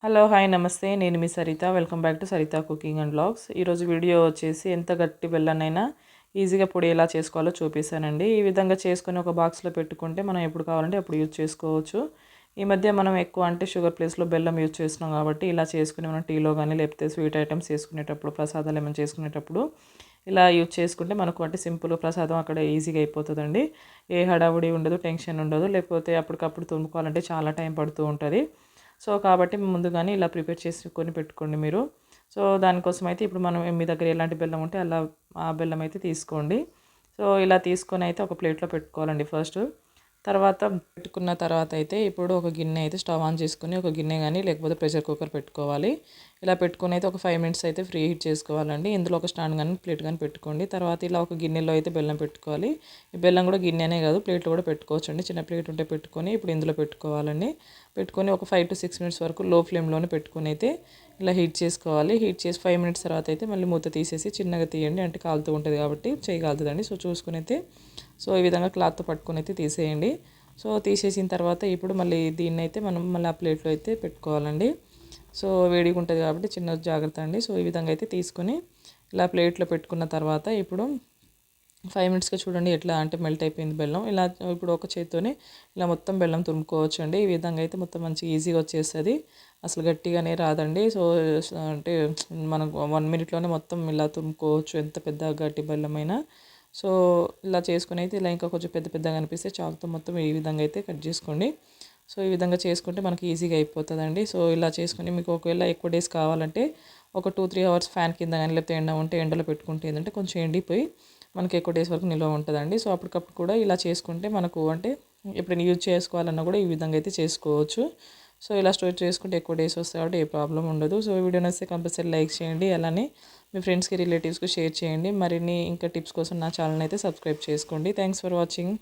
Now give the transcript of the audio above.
Hello hi నమస్తే నేను మీ Saritha welcome back to Saritha cooking and vlogs. ఈరోజు వీడియో వచ్చేసి ఎంత గట్టి బెల్లనైనా ఈజీగా పొడి ఎలా చేసుకోవాలో చూపిస్తానండి. ఈ విధంగా చేసుకొని ఒక బాక్స్లో పెట్టుకుంటే మనం ఎప్పుడు కావాలంటే అప్పుడు యూజ్ చేసుకోవచ్చు. ఈ మధ్య మనం ఎక్కువ అంటే షుగర్ ప్లేస్లో బెల్లం యూజ్ చేస్తున్నాం కాబట్టి ఇలా చేసుకుని మనం టీలో కానీ లేకపోతే స్వీట్ ఐటమ్స్ చేసుకునేటప్పుడు ప్రసాదాలు ఏమైనా చేసుకునేటప్పుడు ఇలా యూజ్ చేసుకుంటే మనకు అంటే సింపుల్ ప్రసాదం అక్కడ ఈజీగా అయిపోతుందండి. ఏ హడావుడి ఉండదు, టెన్షన్ ఉండదు. లేకపోతే అప్పటికప్పుడు తురుముకోవాలంటే చాలా టైం పడుతూ ఉంటుంది. సో కాబట్టి ముందుగానే ఇలా ప్రిపేర్ చేసుకొని పెట్టుకోండి మీరు. సో దానికోసం అయితే ఇప్పుడు మనం మీ దగ్గర ఎలాంటి బెల్లం ఉంటే అలా ఆ బెల్లం అయితే తీసుకోండి. సో ఇలా తీసుకొని అయితే ఒక ప్లేట్లో పెట్టుకోవాలండి ఫస్ట్. తర్వాత పెట్టుకున్న తర్వాత అయితే ఇప్పుడు ఒక గిన్నె అయితే స్టవ్ ఆన్ చేసుకొని ఒక గిన్నె కానీ లేకపోతే ప్రెషర్ కుక్కర్ పెట్టుకోవాలి. ఇలా పెట్టుకొని అయితే ఒక 5 మినిట్స్ అయితే ఫ్రీ హీట్ చేసుకోవాలండి. ఇందులో ఒక స్టాండ్ కానీ ప్లేట్ కానీ పెట్టుకోండి. తర్వాత ఇలా ఒక గిన్నెలో అయితే బెల్లం పెట్టుకోవాలి. ఈ బెల్లం కూడా గిన్నెనే కాదు ప్లేట్లో కూడా పెట్టుకోవచ్చు అండి. చిన్న ప్లేట్ ఉంటే పెట్టుకొని ఇప్పుడు ఇందులో పెట్టుకోవాలండి. పెట్టుకొని ఒక 5 to 6 మినిట్స్ వరకు లో ఫ్లేమ్లోనే పెట్టుకొని అయితే ఇలా హీట్ చేసుకోవాలి. హీట్ చేసి 5 మినిట్స్ తర్వాత అయితే మళ్ళీ మూత తీసేసి చిన్నగా తీయండి, అంటే కాలుతూ ఉంటుంది కాబట్టి చేయి కాలుతుందండి. సో చూసుకుని అయితే ఈ విధంగా క్లాత్తో పట్టుకొని అయితే తీసేయండి. సో తీసేసిన తర్వాత ఇప్పుడు మళ్ళీ దీన్ని అయితే మనం మళ్ళీ ఆ ప్లేట్లో అయితే పెట్టుకోవాలండి. సో వేడిగా ఉంటుంది కాబట్టి చిన్న జాగ్రత్త అండి. సో ఈ విధంగా అయితే తీసుకొని ఇలా ప్లేట్లో పెట్టుకున్న తర్వాత ఇప్పుడు 5 మినిట్స్‌కి చూడండి ఎట్లా అంటే మెల్ట్ అయిపోయింది బెల్లం. ఇలా ఇప్పుడు ఒక చేత్తోనే ఇలా మొత్తం బెల్లం తురుముకోవచ్చు అండి. ఈ విధంగా అయితే మొత్తం మంచిగా ఈజీగా వచ్చేస్తది. అసలు గట్టిగానే రాదండి. సో అంటే మనం 1 మినిట్‌లోనే మొత్తం ఇలా తురుముకోవచ్చు ఎంత పెద్ద గట్టి బెల్లమైనా. సో ఇలా చేసుకొని అయితే ఇలా ఇంకా కొంచెం పెద్ద పెద్దగా అనిపిస్తే చాకుతో మొత్తం ఈ విధంగా అయితే కట్ చేసుకోండి. సో ఈ విధంగా చేసుకుంటే మనకి ఈజీగా అయిపోతుందండి. సో ఇలా చేసుకొని మీకు ఒకవేళ ఎక్కువ డేస్ కావాలంటే ఒక 2-3 అవర్స్ ఫ్యాన్ కింద కానీ లేకపోతే ఎండ ఉంటే ఎండలో పెట్టుకుంటే ఏంటంటే కొంచెం ఎండిపోయి మనకి ఎక్కువ డేస్ వరకు నిల్వ ఉంటుందండి. సో అప్పటికప్పుడు కూడా ఇలా చేసుకుంటే మనకు అంటే ఎప్పుడైనా యూజ్ చేసుకోవాలన్నా కూడా ఈ విధంగా అయితే చేసుకోవచ్చు. సో ఇలా స్టోర్ చేసుకుంటే ఎక్కువ డేస్ వస్తాయి కాబట్టి ఏ ప్రాబ్లం ఉండదు. సో వీడియో నచ్చితే కంపల్సరీ లైక్ చేయండి. అలానే మీ ఫ్రెండ్స్కి రిలేటివ్స్కి షేర్ చేయండి. మరిన్ని ఇంకా టిప్స్ కోసం నా ఛానల్ అయితే సబ్స్క్రైబ్ చేసుకోండి. Thanks for watching.